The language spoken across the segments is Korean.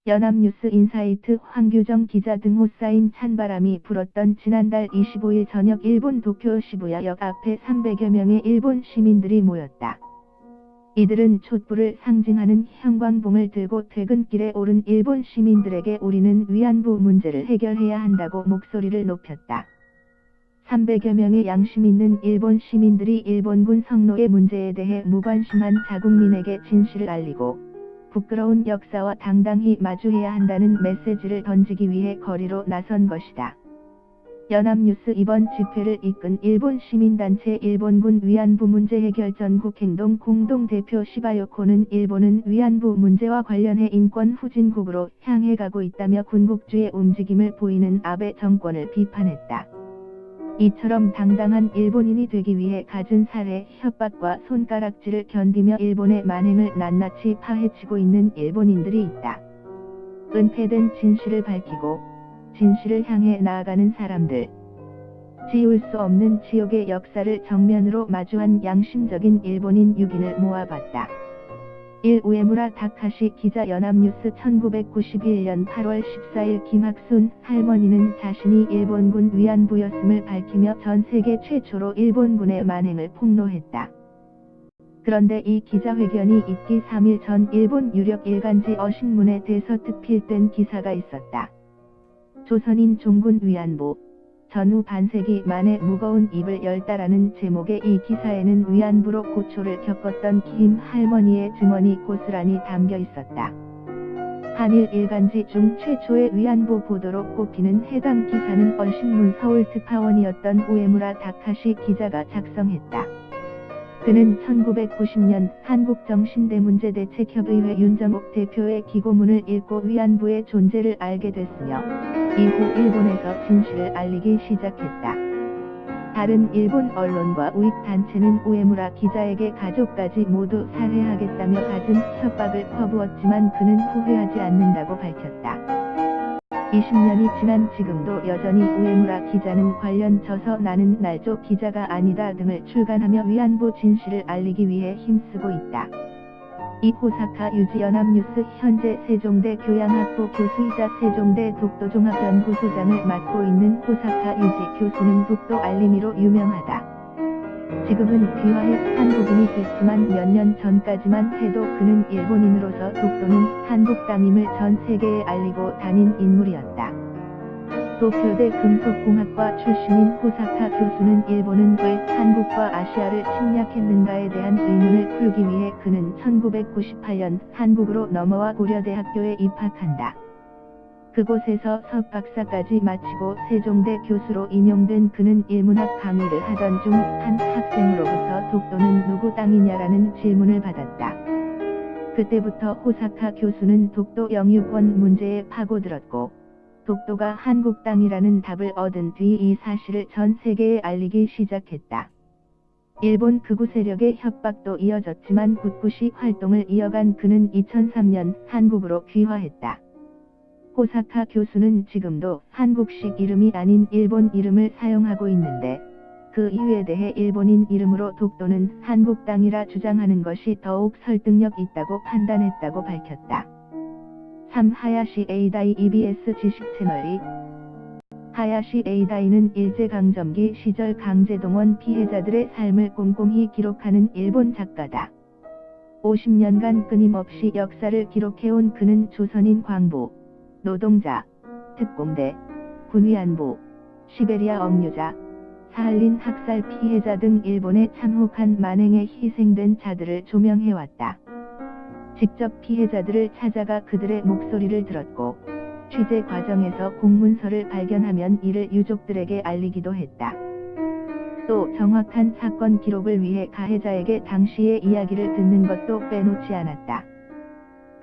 연합뉴스 인사이트 황규정 기자 등 호사인 찬바람이 불었던 지난달 25일 저녁 일본 도쿄 시부야역 앞에 300여 명의 일본 시민들이 모였다. 이들은 촛불을 상징하는 형광봉을 들고 퇴근길에 오른 일본 시민들에게 우리는 위안부 문제를 해결해야 한다고 목소리를 높였다. 300여 명의 양심 있는 일본 시민들이 일본군 성노예 문제에 대해 무관심한 자국민에게 진실을 알리고 부끄러운 역사와 당당히 마주해야 한다는 메시지를 던지기 위해 거리로 나선 것이다. 연합뉴스 이번 집회를 이끈 일본 시민단체 일본군 위안부 문제 해결 전국행동 공동대표 시바요코는 일본은 위안부 문제와 관련해 인권 후진국으로 향해 가고 있다며 군국주의 움직임을 보이는 아베 정권을 비판했다. 이처럼 당당한 일본인이 되기 위해 갖은 살해, 협박과 손가락질을 견디며 일본의 만행을 낱낱이 파헤치고 있는 일본인들이 있다. 은폐된 진실을 밝히고 진실을 향해 나아가는 사람들. 지울 수 없는 지옥의 역사를 정면으로 마주한 양심적인 일본인 6인을 모아봤다. 1. 우에무라 다카시 기자 연합뉴스 1991년 8월 14일 김학순 할머니는 자신이 일본군 위안부였음을 밝히며 전 세계 최초로 일본군의 만행을 폭로했다. 그런데 이 기자회견이 있기 3일 전 일본 유력 일간지 어신문에 대서특필된 기사가 있었다. 조선인 종군 위안부 전후 반세기 만에 무거운 입을 열다라는 제목의 이 기사에는 위안부로 고초를 겪었던 김 할머니의 증언이 고스란히 담겨 있었다. 한일 일간지 중 최초의 위안부 보도로 꼽히는 해당 기사는 어신문 서울특파원이었던 우에무라 다카시 기자가 작성했다. 그는 1990년 한국정신대문제대책협의회 윤정옥 대표의 기고문을 읽고 위안부의 존재를 알게 됐으며 이후 일본에서 진실을 알리기 시작했다. 다른 일본 언론과 우익단체는 우에무라 기자에게 가족까지 모두 살해하겠다며 갖은 협박을 퍼부었지만 그는 후회하지 않는다고 밝혔다. 20년이 지난 지금도 여전히 우에무라 기자는 관련 저서 나는 날조 기자가 아니다 등을 출간하며 위안부 진실을 알리기 위해 힘쓰고 있다. 이 호사카 유지 연합뉴스 현재 세종대 교양학부 교수이자 세종대 독도종합연구소장을 맡고 있는 호사카 유지 교수는 독도 알림이로 유명하다. 지금은 귀화해 한국인이 됐지만 몇 년 전까지만 해도 그는 일본인으로서 독도는 한국 땅임을 전 세계에 알리고 다닌 인물이었다. 도쿄대 금속공학과 출신인 호사카 교수는 일본은 왜 한국과 아시아를 침략했는가에 대한 의문을 풀기 위해 그는 1998년 한국으로 넘어와 고려대학교에 입학한다. 그곳에서 석박사까지 마치고 세종대 교수로 임용된 그는 일문학 강의를 하던 중 한 학생으로부터 독도는 누구 땅이냐라는 질문을 받았다. 그때부터 호사카 교수는 독도 영유권 문제에 파고들었고 독도가 한국 땅이라는 답을 얻은 뒤 이 사실을 전 세계에 알리기 시작했다. 일본 극우 세력의 협박도 이어졌지만 굳굳이 활동을 이어간 그는 2003년 한국으로 귀화했다. 호사카 교수는 지금도 한국식 이름이 아닌 일본 이름을 사용하고 있는데 그 이유에 대해 일본인 이름으로 독도는 한국 땅이라 주장하는 것이 더욱 설득력 있다고 판단했다고 밝혔다. 3. 하야시 에이다이 EBS 지식채널이 하야시 에이다이는 일제강점기 시절 강제동원 피해자들의 삶을 꼼꼼히 기록하는 일본 작가다. 50년간 끊임없이 역사를 기록해온 그는 조선인 광부, 노동자, 특공대, 군위안부, 시베리아 억류자, 사할린 학살 피해자 등 일본의 참혹한 만행에 희생된 자들을 조명해왔다. 직접 피해자들을 찾아가 그들의 목소리를 들었고 취재 과정에서 공문서를 발견하면 이를 유족들에게 알리기도 했다. 또 정확한 사건 기록을 위해 가해자에게 당시의 이야기를 듣는 것도 빼놓지 않았다.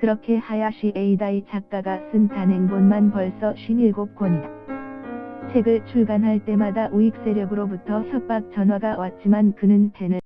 그렇게 하야시 에이다이 작가가 쓴 단행본만 벌써 57권이다. 책을 출간할 때마다 우익 세력으로부터 협박 전화가 왔지만 그는 펜을